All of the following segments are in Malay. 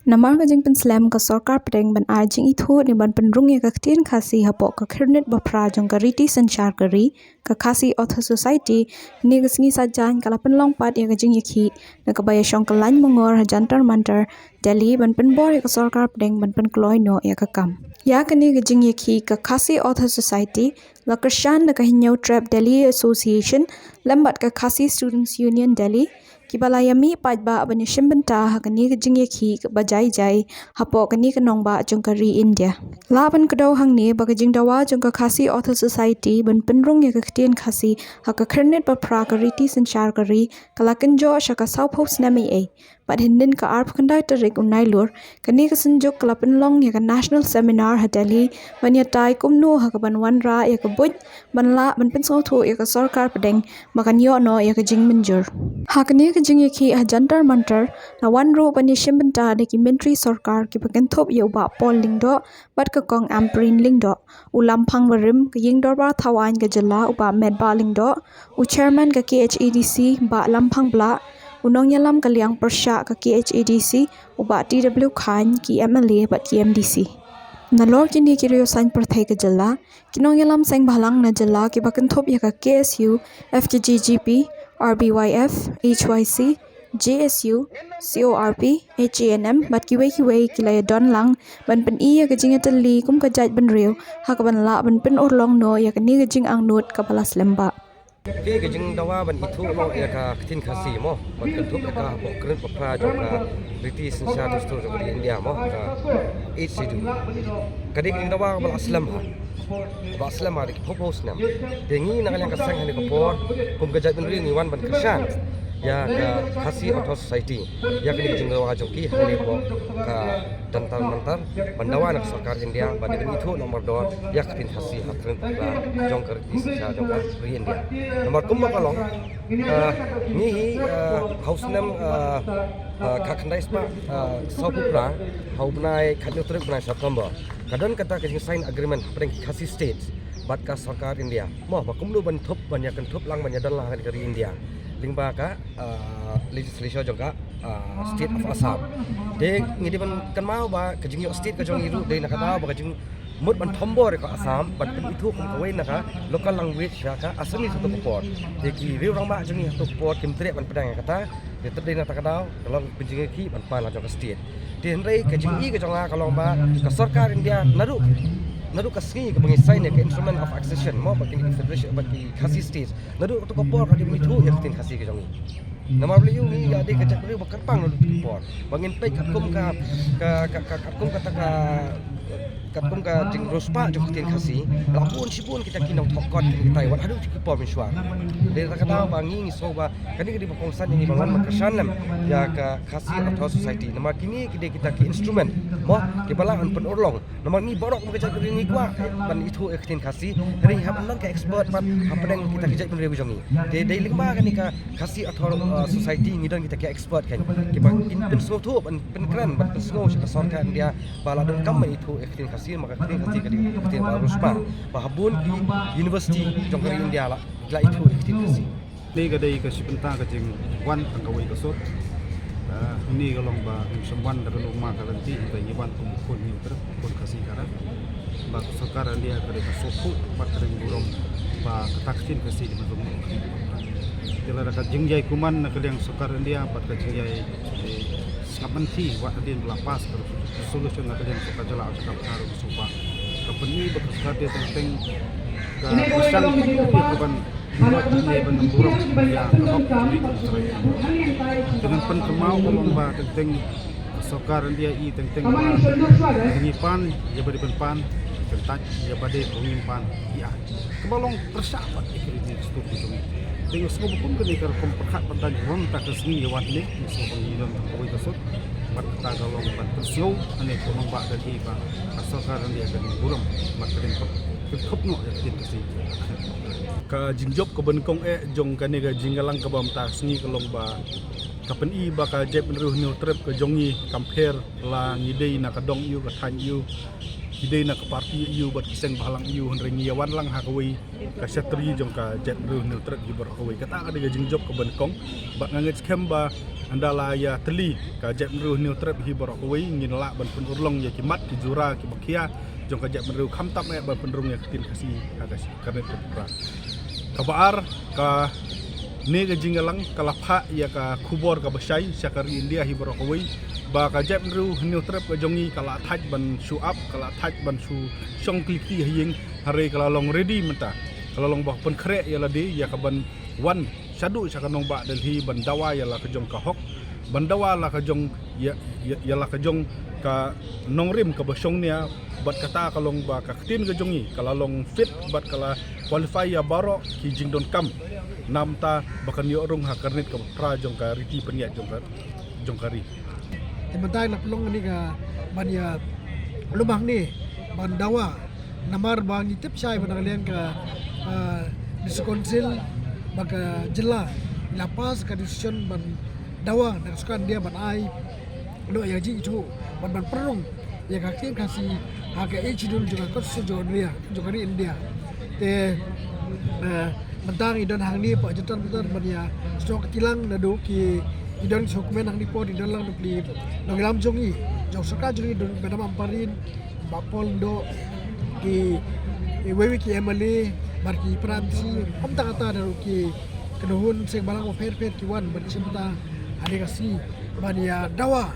Namar ka jing pen slam ka sarkar pedeng ban ajing ithu ni ban penrung ya ka ktin khasi hapok ka khirnet bapra jong ka riti sanchar kari ka khasi author society ni ka singi sajan kala penlong pat ya ka jing yakhi na ka baya shong ka lan mongor ha jantar mantar Delhi ban penbor ya ka sarkar pedeng ban pen kloy no ya ka kam ya ka ni ka jing yakhi ka khasi author society la krishan na ka hinyau trap Delhi association lambat ka khasi students union Delhi Kibalayami pajba bani shimbenta hakani ka jingye khi ka bajai jai hapo kani ka nongba jongkari India. Laban kadau hang ni baga jingdawa jongka khasi author society ban penrung ya ka ktien khasi haka khirnet ba pra ka riti sanchar kari kalakan jo shaka south house nami ai. But hindin ka arp kandai tarik unai lur kani ka sanjok kalapan long ya ka national seminar ha Delhi ban ya tai kumnu haka ban wanra ya ka buj ban la ban pensol thu ya ka sarkar pedeng makan yo no ya ka jing menjur. Hakani ka jing yakhi ha jantar mantar na wan ro bani shimbenta de ki mentri sarkar ki bagan thop ya uba pol lingdo bat ka kong amprin lingdo ulam phang warim ka ying dor ba thawan ka jala uba med ba lingdo u chairman ka KHADC ba lam phang bla unong yalam kaliang persha ka KHADC uba TW Khan ki MLA bat ki MDC Nalor kini kiriyo san perthai ka jala kinong yalam sang bhalang na jala ki bakan thop ya ka KSU FKGGP RBYF HYC JSU CORP HANM bat kiwei kilaya don lang ban pen iya ka jinga tali kum ka jaj ban reu ha ka ban la ban pen orlong no ya ka ni ka jing ang not ka balas lemba Ke gajing dawa ban itu no ya ka ktin khasi mo ban kentup ya ka bokren papra jo ka riti sensa dosto jo di India mo ka HCD kadi gajing dawa bal aslam ha ba aslam ha di propose nam dengi na kalian kasang hani ko por kum gajat ben ring wan ban krishan ya ka khasi author society ya kini gajing dawa jo ki hani ko ka dantar mantar bandawa nak sarkar India ban itu nomor 2 ya ktin khasi hakren papra jong ka riti sensa jo ka di India nomor kumba kalong ni house nam kakandai spa saupura haubnai khadnutrik banai September kadon kata ke sign agreement pring khasi states bat ka sarkar India moh bakumlu ban thop ban yakan thop lang ban yadan lang dari India lingba ka legislation jongka state of Assam de ngidi ban kan mau ba ka jing state ka jong iru de nakata ba ka jing mud ban thombo re ka Assam ban pen itu kum kawai naka local language ya ka asli satu port de ki riu rang ba jong ni satu port kim tre ban pedang kata de terde na takadau kalau penjing ki ban pa la jong state de hendrai ka jing i ka jong la kalong ba ka sarkar India nadu kasngi ka bangisay ne ka instrument of accession mo bagi federation bagi khasi state nadu to ko por ka di mitu ya tin khasi ka jong nama beliau ni ya de ka jakri bakar pang nadu por bangin pai kakum ka kakum kata ka katum ka jing rospa jok tin khasi lapun sipun kita kinau thokot ki Taiwan adu ki por miswa de kata bangi so ba kani di bangsan ini bangun makasan lam ya ka khasi author society nama kini kita ki instrument mo ki bala an pen orlong nama ni borok mo ka jakri ni kwa ban itu tin khasi ri haban ka expert pat hapen kita ki jakri rebu jongi de lingba kani ka khasi author society ni don kita ki expert kan ki bang pen so thu pen kran ban pen snow ka sarkar dia bala don kam itu tin khasi maka kini khasi kati ruspa bahabun di university jongkari India la itu tin khasi ni gadai ka sipenta ka jing wan angkawai ka sot ini kalong ba semwan dari rumah kalanti ka yiban kumukun ni ter kun khasi kara ba sarkar India ka ka sopu ba kering burong ba kataksin khasi di rumah jala ka jingjai kuman na kaliang sarkar India ba ka jingjai ngapanti wa adin lapas ka solution na kalian suka jala ka karo supa kapani bekas dia tentang ka pesan ka ban buat ni ban buruk ya dengan pen kemau lomba tentang sokar dia i tentang ini pan ya bari pan kentak ya bari bungin pan ya kebalong persahabat ini studi itu dengan semua pun kini kalau kompak pada jom tak kesini lewat ni semua pengiran kawai tersebut pada kalau bersio ane kolong bak dari ba asokar dia akan buram makin tetap no ya kita ka jingjop ka benkong jong kane ga jingalang ka bam ta sni kolong ba kapen i ba ka jep ruh new trip ka jongi compare la ngidei na ka dong yu ka than yu hidai na ke parti iu bat kiseng balang iu henrengi yawan lang hakawai ka syatri jong ka jet ru neutral hibor hakawai kata ka de jing job ke benkong bat ngangit skemba andala ya teli ka jet ru neutral hibor hakawai ngin la ban pun urlong ya kimat ki jura ki bakia jong ka jet ru khamtap ya ban penrung ya ketin kasi agasi karnet pra kabar ka ne ga jingalang kalapha ya ka khubor ka basai syakari India hibor hakawai ba ka jep ru neutral ka jongi kala thaj ban su up kala thaj ban su song kliki hing hare kala long ready menta kala long bah pen krek ya lade ya ka ban wan sadu sakanong ba delhi ban dawa ya la ka jong ka hok ban dawa la ka jong ya la ka jong ka nongrim ka basong nia bat kata kalong ba ka tin ka jongi kala long fit bat kala qualify ya baro ki jingdon kam namta bakan yo rung ha karnet ka pra jong ka riti peniat jong kari Teman-teman nak pelong ni ka bania lubang ni bandawa namar bang itip sai pada kalian ka diskonsel baka jela lapas ka decision ban dawa nak sukan dia ban ai lo ya ji itu ban perung ya ka kin kasi aga ejidul juga ko sejo dia juga di India te mentang idon hang ni pak jetan betul bania stok tilang nadu ki idon dokumen hang dipot idon lang dupli nang lam jongi jong saka jongi don benam amparin bapol do ki wewi ki emali marki pransi om ta kata daru ki kenuhun sing balang mo fer ki wan ban simta ade kasi bania dawa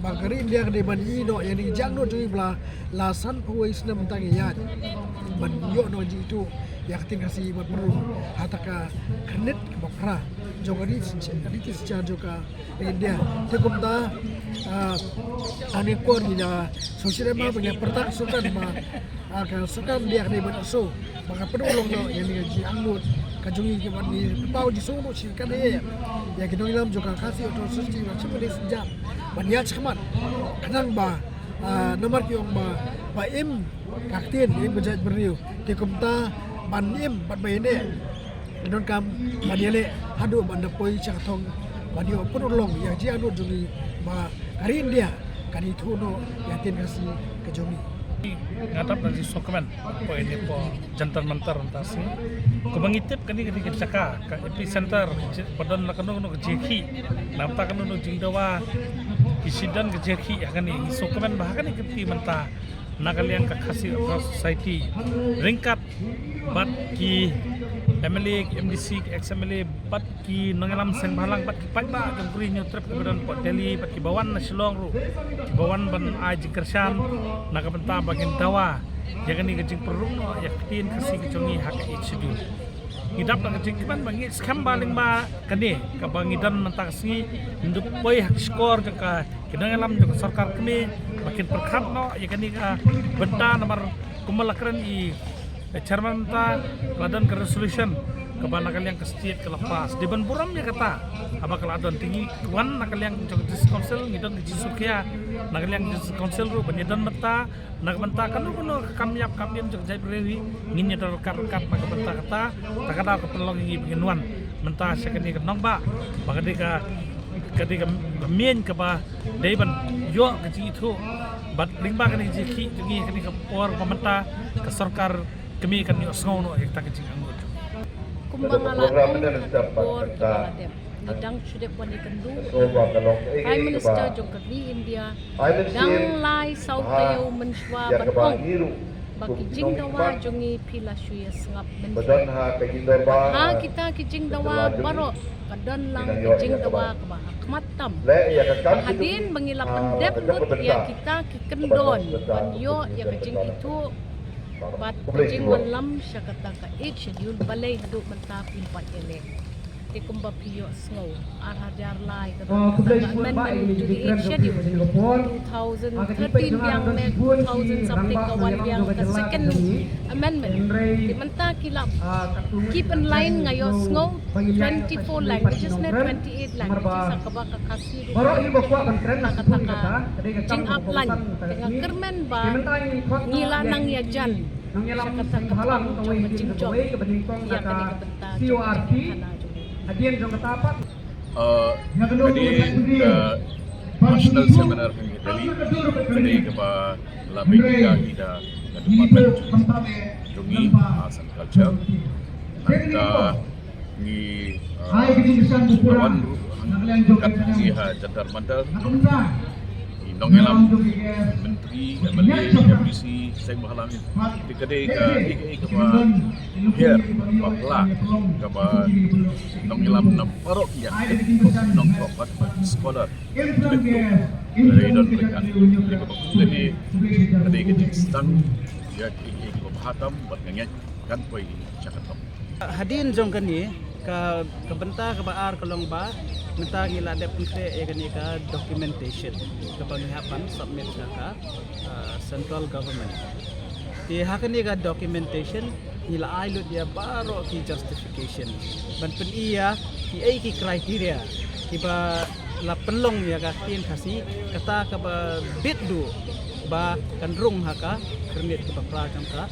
bagari India kade bani no yani jangno jongi bla lasan pawai sna mentang ya ban yo no ji itu ya ketin kasi bat perlu hataka kernet bakra jogari aditi secara juga India tekumta ane kor gila sosial ma punya pertak sukan ma akan sukan dia kade ban so maka pedulong no yani ji angut kajungi ke bani pau ji so no si kan ya kita ilam juga kasih atau suci macam ni sejam bania cekmat kenang ba nomor kiong ba im kaktin im bejat beriu tekumta banim bat bayne don kam baniale hadu banda poi chaktong badio purulong ya ji anu juli ba hari India kani thuno yatin kasi ke jomi ngatap nanti sokeman po ini po jantar mantar antasi kebangitip kani kani caka ka epicenter padon lakano no jeki namta kanu no jingdawa isidan ke jeki akani sokeman bahkan ikti menta nakalian ka khasi society ringkat bat ki MLA MDC XMLA bat ki nangalam seng balang bat ki pagba jongkuri nyotrep kemudian pot Delhi bat ki bawan na Shillong ru ki bawan ban aji kershan nakabenta bagian dawa yakni kejing perung no yakin kasi kejongi hak schedule hidap nak kejing kan bangi skam baling ba kani ka bangidan mentasi induk poi hak skor jaka kinangalam jaka sarkar kami makin perkhat no yakni ka benta nomor kumalakran i chairman ta ladan ke resolution kebanyakan yang ke state ke lepas di ban buram ya kata apa kalau adon tinggi kuan nakal yang jog council ngidon ke Jisukia nakal yang council ru banyadan meta nak benta kan kuno kamyap kamyen jog jai brewi nginya rekat nak benta kata takada ke pelong ngi pengenuan menta sekani ke nongba bakadika ketika mien ke ba dai ban yo ke itu bat lingba kan jiki jungi kani ke por pementa ke sarkar kami kan yo ngono ek tak jing anggot kumbang ala por kaladem nidang sude poni kendu Prime Minister Jokowi India dang lai sauteu menswa batong bagi jing dawa jongi pila suya sengap men ha kita ki jing dawa baro kadon lang ki jing dawa ka kematam hadin mengilap pendep ya kita ki kendon yo ya ki jing itu bat kajing malam siya kataka schedule balay hadu menta pimpat elek tikumba piyo snow arhajar lai amendment to the schedule 2013 yang 2000 something kawan yang ke second amendment di menta kilap keep in line ngayo snow 24 languages net 28 languages akabaka kasih nakataka jing upline dengan kermen ba ngila nang yajan siya kata kapang jong jingjong ya kani kabenta Jadi national seminar kami Delhi, kami kepa labing kita Department Jungi Arts and Culture nanta ni kawan kat jiha Jantar Mantar Nong Elam Menteri MLA MPC Seng Mahalang di kedai ke here Papla kaba Nong Elam na parok yang Nong Propat Scholar dari don mereka di kedai kedai kedai stang ya ke Bahatam buat nganyat kan poi Jakarta hadin jong kani ka benta ka baar kalong ba menta ngila de punte e kani ka documentation ka panghapan submit ka central government ti hakani ka documentation ila ailo dia baro ki justification ban pen iya ki ai ki criteria ki ba la penlong ya ka tin kasi kata ka ba bit du ba kanrung haka kernet ka pra jang ka